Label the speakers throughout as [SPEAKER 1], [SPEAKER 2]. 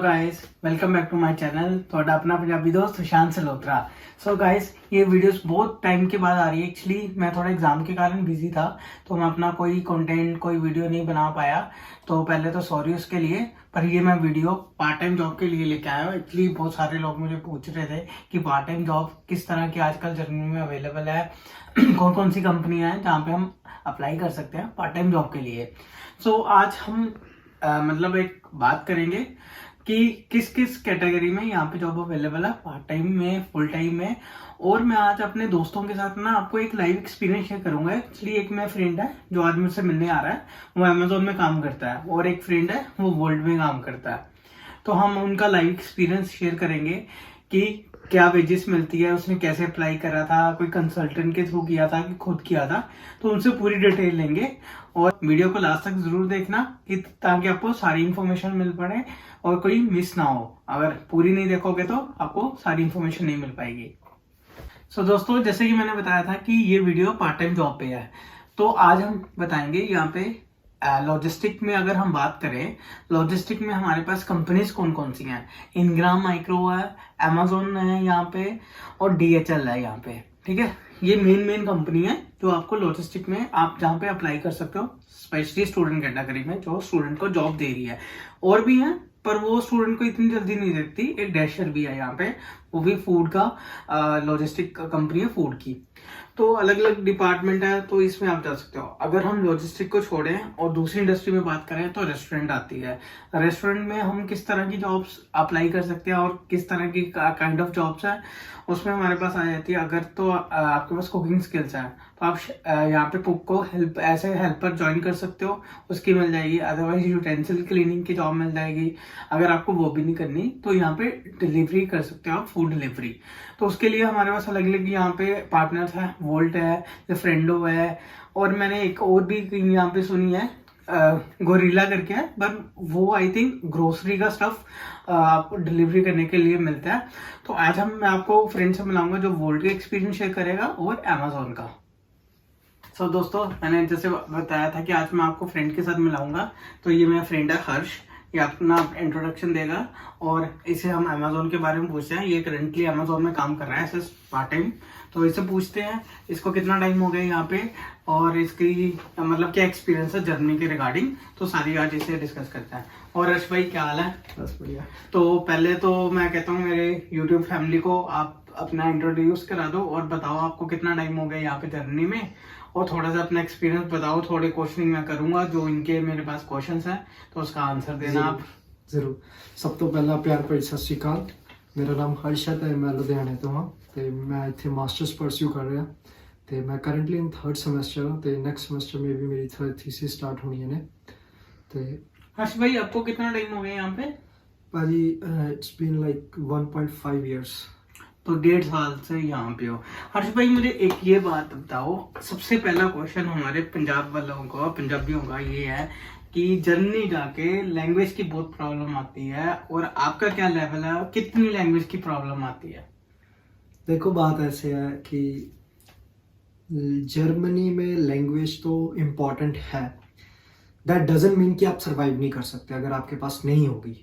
[SPEAKER 1] Guys, welcome back to my channel. ਤੁਹਾਡਾ अपना पंजाबी दोस्त सुशांत सलोत्रा। सो गाइस, ये वीडियोस बहुत टाइम के बाद आ रही है। एक्चुअली मैं थोड़ा एग्जाम के कारण बिजी था, तो मैं अपना कोई कंटेंट कोई वीडियो नहीं बना पाया। तो पहले तो सॉरी उसके लिए, पर ये मैं वीडियो पार्ट टाइम जॉब के लिए लेके आया हूँ। एक्चुअली बहुत सारे लोग मुझे पूछ रहे थे कि पार्ट टाइम जॉब किस तरह की आजकल जर्मनी में अवेलेबल है, कौन कौन सी कंपनियां हैं जहाँ पे हम अप्लाई कर सकते हैं पार्ट टाइम जॉब के लिए। सो आज हम मतलब एक बात करेंगे कि किस किस कैटेगरी में यहाँ पे जॉब अवेलेबल है, पार्ट टाइम में, फुल टाइम में। और मैं आज अपने दोस्तों के साथ ना आपको एक लाइव एक्सपीरियंस शेयर करूंगा। एक्चुअली एक मेरा फ्रेंड है जो आज मुझसे मिलने आ रहा है, वो अमेजोन में काम करता है, और एक फ्रेंड है वो वोल्ट में काम करता है। तो हम उनका लाइव एक्सपीरियंस शेयर करेंगे कि क्या वेजेस मिलती है, उसने कैसे अप्लाई करा था, कोई कंसल्टेंट के थ्रू किया था कि खुद किया था। तो उनसे पूरी डिटेल लेंगे, और वीडियो को लास्ट तक जरूर देखना कि ताकि आपको सारी इन्फॉर्मेशन मिल पाए और कोई मिस ना हो। अगर पूरी नहीं देखोगे तो आपको सारी इन्फॉर्मेशन नहीं मिल पाएगी। सो दोस्तों, जैसे कि मैंने बताया था कि ये वीडियो पार्ट टाइम जॉब पे है, तो आज हम बताएंगे यहाँ पे लॉजिस्टिक में। अगर हम बात करें लॉजिस्टिक में, हमारे पास कंपनीज कौन कौन सी हैं। इनग्राम माइक्रो है, अमेजोन है यहाँ पे, और DHL है यहाँ पे। ठीक है, ये मेन कंपनी है जो आपको लॉजिस्टिक में आप जहाँ पे अप्लाई कर सकते हो, स्पेशली स्टूडेंट कैटेगरी में, जो स्टूडेंट को जॉब दे रही है। और भी हैं, पर वो स्टूडेंट को इतनी जल्दी नहीं देती। एक डैशर भी है यहाँ पे, वो भी फूड का लॉजिस्टिक कंपनी है, फूड की। तो अलग अलग डिपार्टमेंट है, तो इसमें आप जा सकते हो। अगर हम लॉजिस्टिक को छोड़ें और दूसरी इंडस्ट्री में बात करें तो रेस्टोरेंट आती है। रेस्टोरेंट में हम किस तरह की जॉब्स अप्लाई कर सकते हैं और किस तरह की काइंड ऑफ जॉब्स है, उसमें हमारे पास आ जाती है। अगर तो आपके पास कुकिंग स्किल्स है तो आप यहाँ पे कुक को हेल्पर ज्वाइन कर सकते हो, उसकी मिल जाएगी। अदरवाइज यूटेंसिल क्लीनिंग की जॉब मिल जाएगी। अगर आपको वो भी नहीं करनी तो यहाँ पे डिलीवरी कर सकते हो आप, फूड डिलीवरी। तो उसके लिए हमारे पास अलग अलग यहाँ पे पार्टनर्स हैं, वोल्ट है, फ्रेंडो है, और मैंने एक और भी यहाँ पे सुनी है, गोरिल्ला करके है, पर वो आई थिंक ग्रोसरी का स्टफ आपको डिलीवरी करने के लिए मिलता है। तो आज मैं आपको फ्रेंड से मिलाऊंगा जो वोल्ट का एक्सपीरियंस शेयर करेगा, और अमेजोन का। सो दोस्तों, मैंने जैसे बताया था कि आज मैं आपको फ्रेंड के साथ मिलाऊंगा। तो ये मेरा फ्रेंड है हर्ष, ये अपना इंट्रोडक्शन देगा, और इसे हम अमेजोन के बारे में पूछते हैं। ये करंटली अमेजोन में काम कर रहा है ऐसे पार्ट टाइम। तो इससे पूछते हैं इसको कितना टाइम हो गया यहाँ पे, और इसकी मतलब क्या एक्सपीरियंस है जर्मनी के रिगार्डिंग। तो सारी आज इसे डिस्कस करते हैं। और हर्ष भाई, क्या हाल है?
[SPEAKER 2] बस बढ़िया।
[SPEAKER 1] तो पहले तो मैं कहता हूँ मेरे यूट्यूब फैमिली को आप अपना इंट्रोड्यूस करा दो, और बताओ आपको कितना टाइम हो गया यहाँ पे जर्मनी में, और थोड़ा सा अपना एक्सपीरियंस बताओ। थोड़े क्वेश्चनिंग मैं करूंगा, जो इनके मेरे पास क्वेश्चंस हैं, तो उसका आंसर देना आप।
[SPEAKER 2] जरूर। सब तो पहला प्यार भरी सत श्री अकाल। मेरा नाम हर्ष है ਤੇ मैं लुधियाने तो हाँ, ਤੇ मैं ਇੱਥੇ ਮਾਸਟਰਸ ਪਰਸਿਊ ਕਰ ਰਿਹਾ, ਤੇ मैं करंटली इन 3rd सेमेस्टर हूँ, ਤੇ नेक्स्ट सेमेस्टर में भी मेरी थीसिस स्टार्ट होनी है। ਤੇ
[SPEAKER 1] हर्ष भाई, आपको कितना टाइम हो गया यहाँ पे?
[SPEAKER 2] भाजी इट्स बीन लाइक 1.5 इयर्स।
[SPEAKER 1] तो 1.5 साल से यहाँ पे हो। हर्ष भाई, मुझे एक ये बात बताओ, सबसे पहला क्वेश्चन हमारे पंजाब वालों का, पंजाबियों का ये है कि जर्मनी जाके लैंग्वेज की बहुत प्रॉब्लम आती है, और आपका क्या लेवल है, कितनी लैंग्वेज की प्रॉब्लम आती है?
[SPEAKER 2] देखो, बात ऐसे है कि जर्मनी में लैंग्वेज तो इम्पॉर्टेंट है। दैट डजंट मीन कि आप सरवाइव नहीं कर सकते। अगर आपके पास नहीं होगी,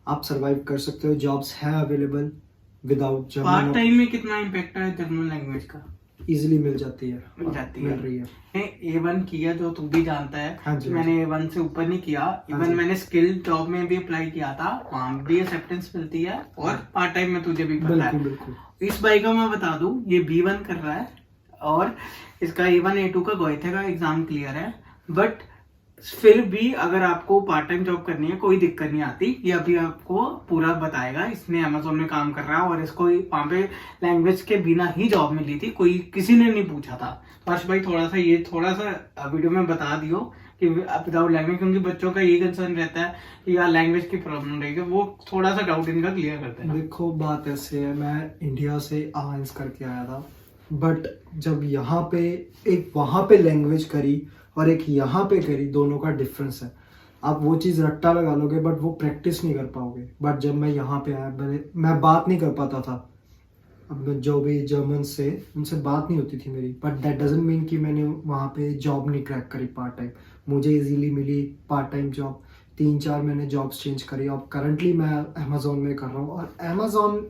[SPEAKER 2] आप सरवाइव कर सकते हो। जॉब्स है available without German.
[SPEAKER 1] Part time में कितना इम्पैक्ट है जर्मन लैंग्वेज का?
[SPEAKER 2] इजीली मिल जाती है,
[SPEAKER 1] मिल
[SPEAKER 2] रही है।
[SPEAKER 1] मैंने A1 किया, जो तू भी जानता है।
[SPEAKER 2] हाँ जी,
[SPEAKER 1] मैंने A1 से ऊपर नहीं किया। इवन मैंने स्किल जॉब में भी अप्लाई किया था, वहां भी एक्सेप्टेंस मिलती है, और पार्ट टाइम में तुझे भी पता है।
[SPEAKER 2] बिल्कुल।
[SPEAKER 1] इस भाई का मैं बता दूं, ये B1 कर रहा है, और इसका A1 A2 का गोएथे का एग्जाम क्लियर है। बट फिर भी अगर आपको पार्ट टाइम जॉब करनी है, कोई दिक्कत नहीं आती। ये अभी आपको पूरा बताएगा। इसने अमेजोन में काम कर रहा है, और इसको वहां पे लैंग्वेज के बिना ही जॉब मिली थी, कोई किसी ने नहीं पूछा था। तो हर्ष भाई, थोड़ा सा वीडियो में बता दियो कि विदाउट लैंग्वेज, क्योंकि बच्चों का ये कंसर्न रहता है कि यार लैंग्वेज की प्रॉब्लम रहेगी, वो थोड़ा सा डाउट इनका क्लियर करते हैं।
[SPEAKER 2] देखो, बात ऐसे है, मैं इंडिया से आयंस करके आया था, बट जब यहाँ पे एक वहाँ पे लैंग्वेज करी और एक यहाँ पे करी, दोनों का डिफरेंस है। आप वो चीज़ रट्टा लगा लोगे, बट वो प्रैक्टिस नहीं कर पाओगे। बट जब मैं यहाँ पे आया, मैं बात नहीं कर पाता था। अब जो भी जर्मन से, उनसे बात नहीं होती थी मेरी, बट दैट डजंट मीन कि मैंने वहाँ पे जॉब नहीं क्रैक करी पार्ट टाइम। मुझे इजीली मिली पार्ट टाइम जॉब। 3-4 मैंने जॉब्स चेंज करी, अब करंटली मैं अमेजोन में कर रहा हूँ। और अमेजोन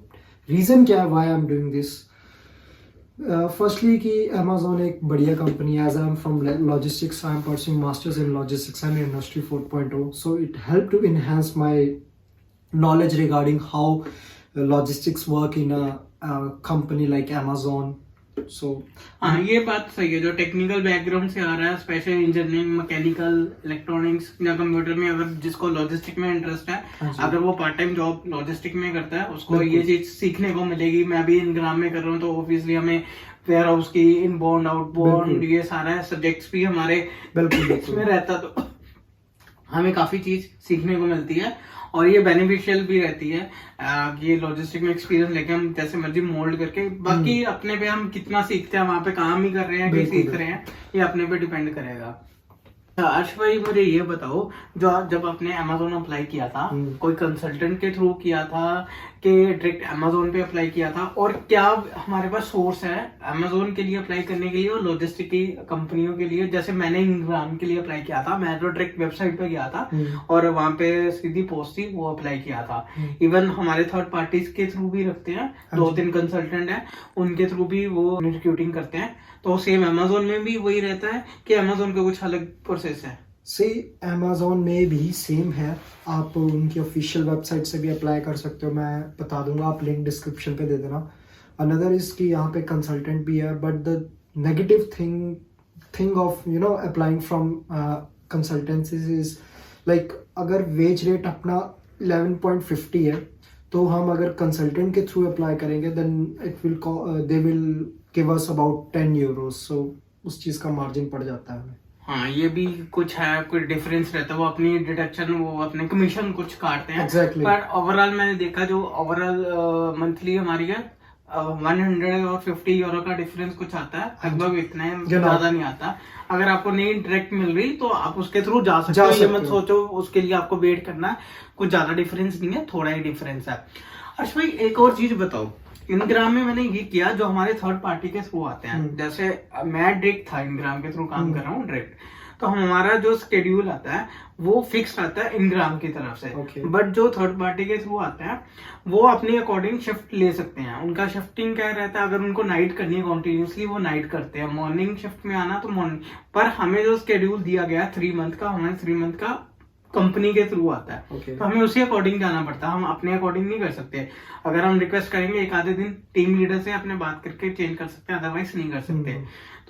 [SPEAKER 2] रीज़न क्या है why I am doing this, firstly कि अमेजोन एक बढ़िया कंपनी है। As I am from logistics, I am pursuing masters in logistics and industry 4.0, so it help to enhance my knowledge regarding how logistics work in a company like Amazon. So
[SPEAKER 1] हाँ, ये बात सही है। जो technical background से आ रहा है, special engineering, mechanical, electronics या कंप्यूटर में, अगर जिसको लॉजिस्टिक में इंटरेस्ट है, अगर वो पार्ट टाइम जॉब लॉजिस्टिक में करता है, उसको ये चीज सीखने को मिलेगी। मैं अभी इनग्राम में कर रहा हूँ, तो ऑब्वियसली हमें वेयर हाउस की इनबाउंड आउटबाउंड ये सारा सब्जेक्ट्स भी हमारे
[SPEAKER 2] बिल्कुल
[SPEAKER 1] इसमें रहता, तो हमें काफी चीज सीखने को मिलती है और ये बेनिफिशियल भी रहती है। ये लॉजिस्टिक में एक्सपीरियंस लेके हम जैसे मर्जी मोल्ड करके, बाकी अपने पे हम कितना सीखते हैं, वहां पे काम ही कर रहे हैं कि सीख रहे हैं, ये अपने पे डिपेंड करेगा। अर्श भाई मुझे ये बताओ, जो जब आपने अमेजोन अप्लाई किया था, कोई कंसल्टेंट के थ्रू किया था कि डायरेक्ट अमेजोन पे अप्लाई किया था, और क्या हमारे पास सोर्स है अमेजोन के लिए अप्लाई करने के लिए और लॉजिस्टिक की कंपनियों के लिए? जैसे मैंने इंग्राम के लिए अप्लाई किया था, मैं तो डायरेक्ट वेबसाइट पे गया था और वहां पे सीधी पोस्ट थी, वो अप्लाई किया था। इवन हमारे थर्ड पार्टीज के थ्रू भी रखते हैं, 2-3 कंसल्टेंट है, उनके थ्रू भी वो रिक्रूटिंग करते हैं। तो सेम अमेजोन में भी वही रहता है कि अमेजोन का कुछ अलग प्रोसेस है?
[SPEAKER 2] से अमेजोन में भी सेम है, आप उनकी ऑफिशियल वेबसाइट से भी अप्लाई कर सकते हो, मैं बता दूंगा, आप लिंक डिस्क्रिप्शन पे दे देना। अनदर इज कि यहाँ पे कंसल्टेंट भी है, but the negative thing of you know applying from consultancies is like, अगर वेज रेट अपना 11.50 है, तो हम अगर कंसल्टेंट के थ्रू अप्लाई करेंगे then they will give us about 10 euros, so उस चीज़ का मार्जिन पड़ जाता है हमें।
[SPEAKER 1] हाँ, ये भी कुछ है, कुछ डिफरेंस रहता है, वो अपनी डिडक्शन, वो अपने कमीशन कुछ काटते हैं।
[SPEAKER 2] Exactly.
[SPEAKER 1] पर ओवरऑल मैंने देखा, जो ओवरऑल मंथली हमारी है 150 यूरो का डिफरेंस कुछ आता है, लगभग इतना है, ज्यादा नहीं आता। अगर आपको नहीं डायरेक्ट मिल रही तो आप उसके थ्रू जा सकते हो, ये मत सोचो उसके लिए आपको वेट करना है, कुछ ज्यादा डिफरेंस नहीं है, थोड़ा ही डिफरेंस है। अर्श भाई एक और चीज बताओ, इनग्राम में मैंने ये किया, जो हमारे थर्ड पार्टी के थ्रू आते हैं, जैसे मैं डायरेक्ट था इनग्राम के थ्रू काम कर रहा हूँ डायरेक्ट, तो हमारा जो स्केड्यूल आता है वो फिक्स आता है इनग्राम की तरफ से। बट जो थर्ड पार्टी के थ्रू आते हैं वो अपने अकॉर्डिंग शिफ्ट ले सकते हैं। उनका शिफ्टिंग क्या रहता है, अगर उनको नाइट करनी है कॉन्टिन्यूसली, वो नाइट करते हैं, मॉर्निंग शिफ्ट में आना तो मॉर्निंग। पर हमें जो स्केड्यूल दिया गया 3 मंथ का, हमें 3 मंथ का कंपनी के थ्रू आता है, तो हमें उसी अकॉर्डिंग जाना पड़ता है, हम अपने अकॉर्डिंग नहीं कर सकते। अगर हम रिक्वेस्ट करेंगे एक आधे दिन टीम लीडर से अपने बात करके चेंज कर सकते हैं, अदरवाइज नहीं कर सकते।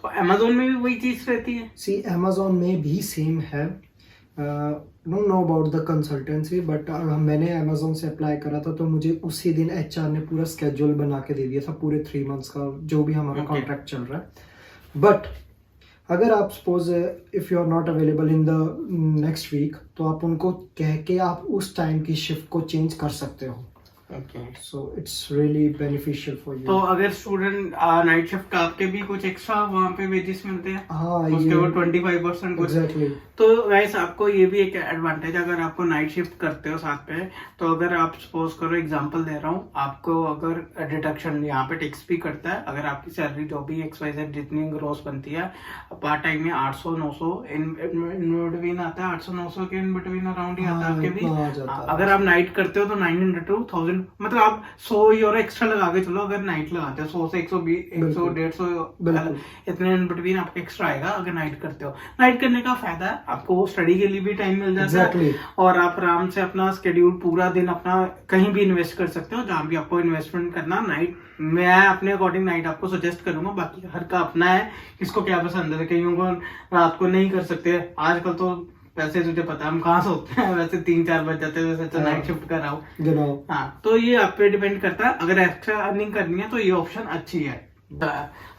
[SPEAKER 1] तो अमेजोन में भी वही चीज रहती है?
[SPEAKER 2] सी अमेजोन में भी सेम है, don't know about the consultancy, but मैंने अमेजोन से अप्लाई करा था, तो मुझे उसी दिन एचआर ने पूरा स्केड्यूल बना के दे दिया था, पूरे 3 मंथ्स का जो भी हमारा कॉन्ट्रैक्ट चल रहा है। बट अगर आप suppose if you are not available in the next week, तो आप उनको कह के आप उस टाइम की शिफ्ट को चेंज कर सकते हो। So it's really beneficial for you.
[SPEAKER 1] तो अगर स्टूडेंट नाइट शिफ्ट का, आपके भी कुछ एक्स्ट्रा वहाँ पे वेजेस मिलते हैं?
[SPEAKER 2] हाँ,
[SPEAKER 1] उसके वो 25% कुछ।
[SPEAKER 2] Exactly.
[SPEAKER 1] तो गाइस आपको ये भी एक एडवांटेज, अगर आपको नाइट शिफ्ट करते हो साथ पे, तो अगर आप सपोज करो, एग्जांपल दे रहा हूँ आपको, अगर डिडक्शन यहाँ पे टैक्स भी करता है, अगर आपकी सैलरी जो भी XYZ जितनी ग्रोस बनती है, पार्ट टाइम में 800-900 इन बिटवीन आता है, 800-900 के इन बिटवीन अराउंड ही आता है आपके भी। अगर आप नाइट करते हो तो 900 to 1000, मतलब आप 100 यूरो एक्स्ट्रा लगा के चलो, अगर नाइट लगाते हो 100 से 100-150 इतने इन बिटवीन आपको एक्स्ट्रा आएगा अगर नाइट करते हो। नाइट करने का फायदा है, आपको स्टडी के लिए भी टाइम मिल जाता है, और आप आराम से अपना स्केड्यूल पूरा दिन अपना कहीं भी इन्वेस्ट कर सकते हो, जहां भी आपको इन्वेस्टमेंट करना। नाइट मैं अपने अकॉर्डिंग नाइट आपको सजेस्ट करूंगा, बाकी हर का अपना है, किसको क्या पसंद है। कईयों को रात को नहीं कर सकते, आजकल तो वैसे तुझे पता है हम कहाँ सोते हैं, वैसे 3-4 बज जाते हैं, वैसे नाइट शिफ्ट कर रहा हूँ। हाँ, तो ये आप पे डिपेंड करता है, अगर एक्स्ट्रा अर्निंग करनी है तो ये ऑप्शन अच्छी है।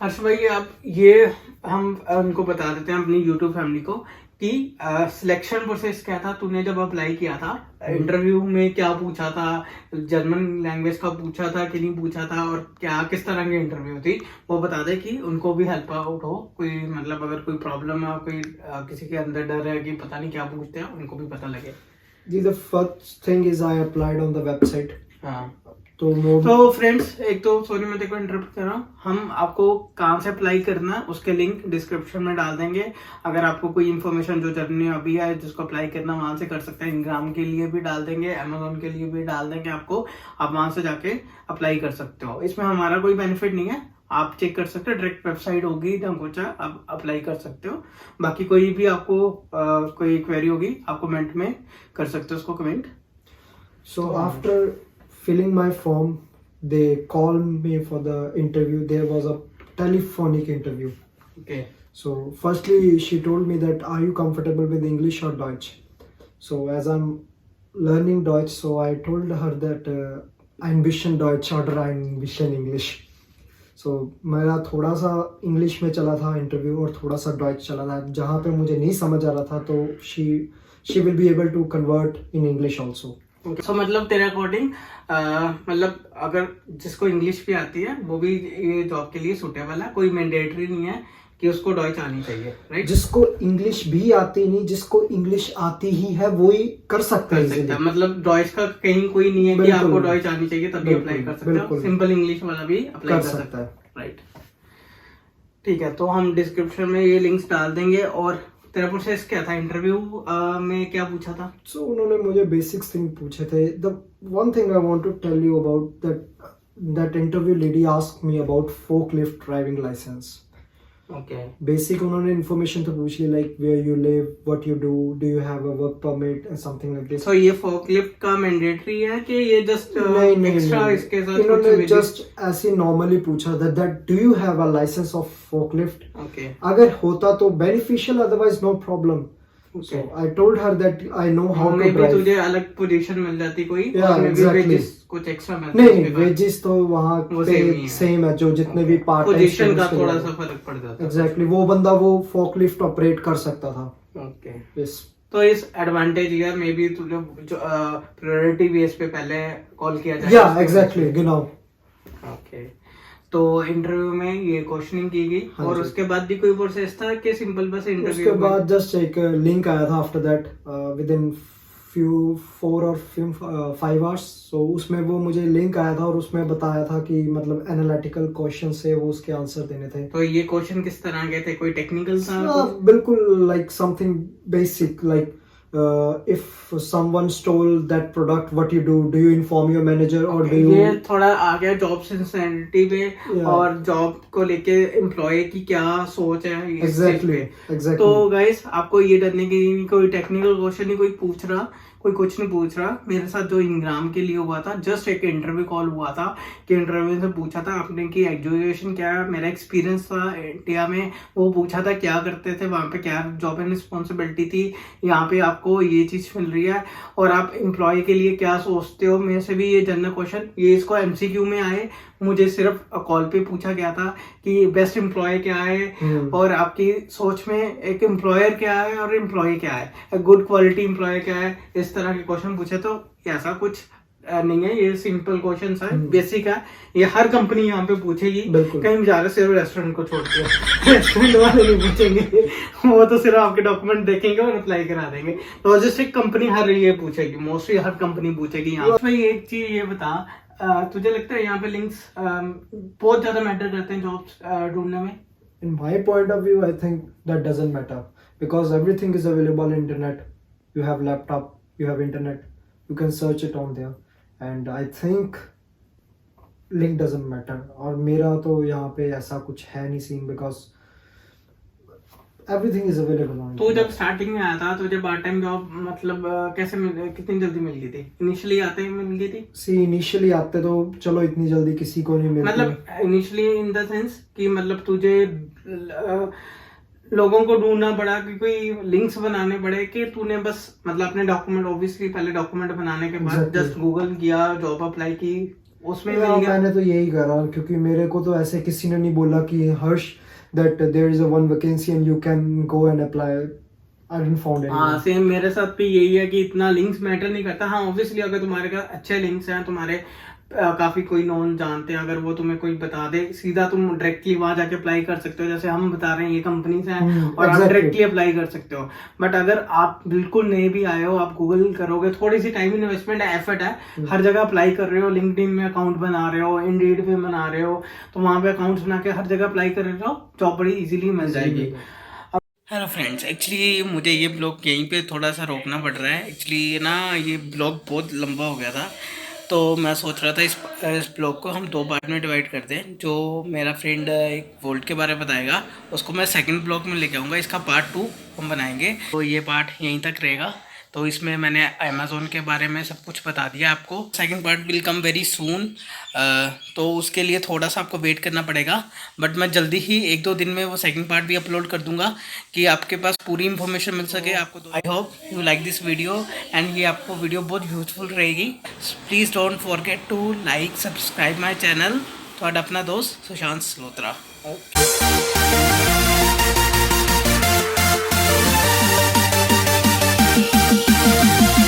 [SPEAKER 1] हर्ष भाई आप ये हम उनको बता देते हैं अपनी यूट्यूब फैमिली को कि सिलेक्शन प्रोसेस क्या था, तूने जब अप्लाई किया था, इंटरव्यू में क्या पूछा था, जर्मन लैंग्वेज का पूछा था कि नहीं पूछा था, और क्या किस तरह की इंटरव्यू थी, वो बता दे कि उनको भी हेल्प आउट हो। कोई मतलब अगर कोई प्रॉब्लम है, कोई किसी के अंदर डर है कि पता नहीं क्या पूछते हैं, उनको भी पता लगे।
[SPEAKER 2] The first thing is I applied on the website.
[SPEAKER 1] हाँ, तो फ्रेंड्स, एक तो सॉरी मैं देखो इंटरप्ट कर रहा हूँ, हम आपको कहाँ से अप्लाई करना है उसके लिंक डिस्क्रिप्शन में डाल देंगे। अगर आपको कोई इन्फॉर्मेशन जो जर्नी अभी है जिसको अप्लाई करना वहां से कर सकते हैं, इंग्राम के लिए भी डाल देंगे, अमेजोन के लिए भी डाल देंगे आपको, आप वहां से जाके अप्लाई कर सकते हो। इसमें हमारा कोई बेनिफिट नहीं है, आप चेक कर सकते हो, डायरेक्ट वेबसाइट होगी दंकोचा, आप अप्लाई कर सकते हो। बाकी कोई भी आपको कोई क्वेरी होगी आप कमेंट में कर सकते हो उसको comment.
[SPEAKER 2] So after filling my form, they called me for the interview. There was a telephonic interview.
[SPEAKER 1] Okay.
[SPEAKER 2] So firstly, she told me that are you comfortable with English or Deutsch? So as I'm learning Deutsch, so I told her that ein bisschen Deutsch oder ein bisschen English. So मेरा थोड़ा सा English में चला था interview और थोड़ा सा Deutsche चला था। जहाँ पे मुझे नहीं समझ आ रहा था तो she will be able to convert in English also.
[SPEAKER 1] So, मतलब तेरे अकॉर्डिंग मतलब अगर जिसको इंग्लिश भी आती है वो भी ये जॉब के लिए सुटेबल है, कोई मैंडेटरी नहीं है कि उसको डॉइच आनी चाहिए, राइट?
[SPEAKER 2] जिसको इंग्लिश भी आती नहीं, जिसको इंग्लिश आती ही है वो ही कर सकता है easily.
[SPEAKER 1] मतलब डॉइच का कहीं कोई नहीं है कि
[SPEAKER 2] बिल्कुल।
[SPEAKER 1] आपको डॉइच आनी चाहिए तभी अप्लाई कर सकते हो,
[SPEAKER 2] बिल्कुल।
[SPEAKER 1] सिंपल इंग्लिश वाला भी अप्लाई कर सकता है, राइट? ठीक है, तो हम डिस्क्रिप्शन में ये लिंक्स डाल देंगे। और तेरा प्रोसेस क्या था इंटरव्यू में, क्या पूछा था?
[SPEAKER 2] So उन्होंने मुझे बेसिक्स थिंग पूछे थे। The one thing I want to tell you about that interview lady asked me about forklift driving license.
[SPEAKER 1] Okay.
[SPEAKER 2] Basic उन्होंने इन्फॉर्मेशन तो पूछ ली, like where you live, what you do you have a work permit and something like this.
[SPEAKER 1] So ये forklift का mandatory है कि ये just
[SPEAKER 2] नहीं
[SPEAKER 1] एक्स्ट्रा इसके साथ
[SPEAKER 2] इन्होंने
[SPEAKER 1] कुछ
[SPEAKER 2] जस्ट ऐसे नॉर्मली पूछा that do you have a licence of forklift.
[SPEAKER 1] Okay.
[SPEAKER 2] अगर होता तो beneficial, otherwise no problem. So I told her that I know how to
[SPEAKER 1] maybe
[SPEAKER 2] drive.
[SPEAKER 1] तुझे अलग पोजीशन मिल जाती कोई,
[SPEAKER 2] Yeah,
[SPEAKER 1] और maybe
[SPEAKER 2] exactly.
[SPEAKER 1] wages कुछ एक्स्ट्रा मिलता
[SPEAKER 2] नहीं वेजेस तो वहाँ
[SPEAKER 1] वो
[SPEAKER 2] पे
[SPEAKER 1] same ही है।
[SPEAKER 2] सेम है, जो जितने भी पार्ट
[SPEAKER 1] पोजीशन का थोड़ा सा फर्क पड़ जाता है।
[SPEAKER 2] एग्जैक्टली वो बंदा वो फोकलिफ्ट ऑपरेट कर सकता था।
[SPEAKER 1] ओके।
[SPEAKER 2] यस।
[SPEAKER 1] तो इस एडवांटेज या मे बी तुझे जो प्रायोरिटी बेस पे पहले कॉल किया जाए।
[SPEAKER 2] या एग्जैक्टली गिनाओ।
[SPEAKER 1] ओके। तो इंटरव्यू में ये क्वेश्चनिंग की गई,
[SPEAKER 2] हाँ
[SPEAKER 1] और
[SPEAKER 2] जी।
[SPEAKER 1] उसके बाद भी कोई प्रोसेस था कि सिंपल बस इंटरव्यू?
[SPEAKER 2] उसके बाद जस्ट एक लिंक आया था after that with in few 4 और 5 आवर्स। सो उसमें वो मुझे लिंक आया था और उसमें बताया था कि मतलब एनालिटिकल क्वेश्चन से वो उसके आंसर देने थे।
[SPEAKER 1] तो ये क्वेश्चन किस तरह के थे, कोई टेक्निकल था?
[SPEAKER 2] बिल्कुल like something basic, like if someone stole that product, what you do you inform your manager or do you?
[SPEAKER 1] ये थोड़ा आ गया जॉब सिंसियरिटी पे,
[SPEAKER 2] Yeah.
[SPEAKER 1] और जॉब को लेके एम्प्लॉय की क्या सोच है इस चीज
[SPEAKER 2] एग्जैक्टली
[SPEAKER 1] पे।
[SPEAKER 2] एग्जैक्टली।
[SPEAKER 1] तो गाइस आपको ये डरने की कोई टेक्निकल क्वेश्चन नहीं कोई पूछ रहा, कोई कुछ नहीं पूछ रहा। मेरे साथ जो इंग्राम के लिए हुआ था, जस्ट एक इंटरव्यू कॉल हुआ था कि इंटरव्यू से पूछा था आपने की एजुकेशन क्या है, मेरा एक्सपीरियंस था इंडिया में, वो पूछा था क्या करते थे वहाँ पे, क्या जॉब एंड रिस्पॉन्सिबिलिटी थी, यहाँ पे आपको ये चीज मिल रही है, और आप एम्प्लॉय के लिए क्या सोचते हो। मेरे से भी ये जनरल क्वेश्चन, ये इसको एमसीक्यू में आए, मुझे सिर्फ कॉल पे पूछा गया था कि बेस्ट एम्प्लॉय क्या है, और आपकी सोच में एक एम्प्लॉयर क्या है और एम्प्लॉय क्या है, गुड क्वालिटी एम्प्लॉय क्या है, इस तरह के क्वेश्चन पूछे। तो ऐसा कुछ नहीं है, ये सिंपल क्वेश्चन है, बेसिक है, ये हर कंपनी यहाँ पे पूछेगी। कहीं भी जा रहे सिर्फ रेस्टोरेंट को छोड़ के रेस्टोरेंट वाले नहीं पूछेंगे, वो तो सिर्फ आपके डॉक्यूमेंट देखेंगे और अप्लाई करा देंगे। लॉजिस्टिक कंपनी हर ये पूछेगी, मोस्टली हर कंपनी पूछेगी। यहाँ पे एक चीज ये बता, तुझे लगता है यहाँ पे लिंक्स बहुत ज्यादा मैटर करते हैं जॉब्स ढूंढने में?
[SPEAKER 2] In my point of view, I think that doesn't matter because everything is available on internet. You have laptop, you have internet, you can search it on there, and I think link doesn't matter. और मेरा तो यहाँ पे ऐसा कुछ है नहीं scene because everything is available on
[SPEAKER 1] तो
[SPEAKER 2] internet.
[SPEAKER 1] जब स्टार्टिंग में आया था तो जब पार्ट टाइम जॉब मतलब कैसे कितनी जल्दी मिल गई थी? इनिशियली आते ही मिल गई थी?
[SPEAKER 2] सी इनिशियली आते तो चलो इतनी जल्दी किसी को नहीं मिलती,
[SPEAKER 1] मतलब इनिशियली इन द सेंस कि मतलब तुझे लोगों को ढूंढना पड़ा कि कोई लिंक्स बनाने पड़े कि तूने बस मतलब अपने डॉक्यूमेंट, ऑब्वियसली पहले डॉक्यूमेंट बनाने के बाद
[SPEAKER 2] Exactly.
[SPEAKER 1] जस्ट गूगल किया, जॉब अप्लाई की, उसमें मिल
[SPEAKER 2] हाँ,
[SPEAKER 1] गया?
[SPEAKER 2] मैंने तो यही करा क्योंकि मेरे को तो ऐसे किसी ने नहीं बोला कि हर्ष that there is a one vacancy and you can go and apply. I didn't found anyone.
[SPEAKER 1] हाँ सेम मेरे साथ भी यही है कि इतना लिंक्स मैटर नहीं करता। हाँ ऑब्वियसली अगर तुम्हारे का अच्छे लिंक्स हैं, तुम्हारे काफ़ी कोई नॉन जानते हैं, अगर वो तुम्हें कोई बता दे सीधा तुम डायरेक्टली वहाँ जाके अप्लाई कर सकते हो, जैसे हम बता रहे हैं ये कंपनीज हैं और आप
[SPEAKER 2] exactly.
[SPEAKER 1] डायरेक्टली अप्लाई कर सकते हो। बट अगर आप बिल्कुल नए भी आए हो, आप गूगल करोगे, थोड़ी सी टाइम इन्वेस्टमेंट है, एफर्ट है, हर जगह अप्लाई कर रहे हो, लिंक्डइन में अकाउंट बना रहे हो, इंडीड पे बना रहे हो, तो वहाँ पे अकाउंट्स बना के हर जगह अप्लाई कर रहे हो, जॉब बड़ी इजीली मिल जाएगी। हेलो फ्रेंड्स, एक्चुअली मुझे ये ब्लॉग यहीं पे थोड़ा सा रोकना पड़ रहा है। एक्चुअली ना ये ब्लॉग बहुत लंबा हो गया था, तो मैं सोच रहा था इस ब्लॉग को हम 2 पार्ट में डिवाइड कर दें। जो मेरा फ्रेंड एक वोल्ट के बारे में बताएगा उसको मैं सेकंड ब्लॉग में लेके आऊँगा, इसका पार्ट 2 हम बनाएंगे। तो ये पार्ट यहीं तक रहेगा। तो इसमें मैंने अमेज़ोन के बारे में सब कुछ बता दिया आपको। Second part will come very soon, तो उसके लिए थोड़ा सा आपको वेट करना पड़ेगा, बट मैं जल्दी ही 1-2 दिन में वो सेकंड पार्ट भी अपलोड कर दूंगा कि आपके पास पूरी इन्फॉर्मेशन मिल सके आपको। I hope you like this video एंड ये आपको वीडियो बहुत यूजफुल रहेगी। Please don't forget to like subscribe my channel. थोड़ा अपना दोस्त सुशांत सलोत्रा। ओके।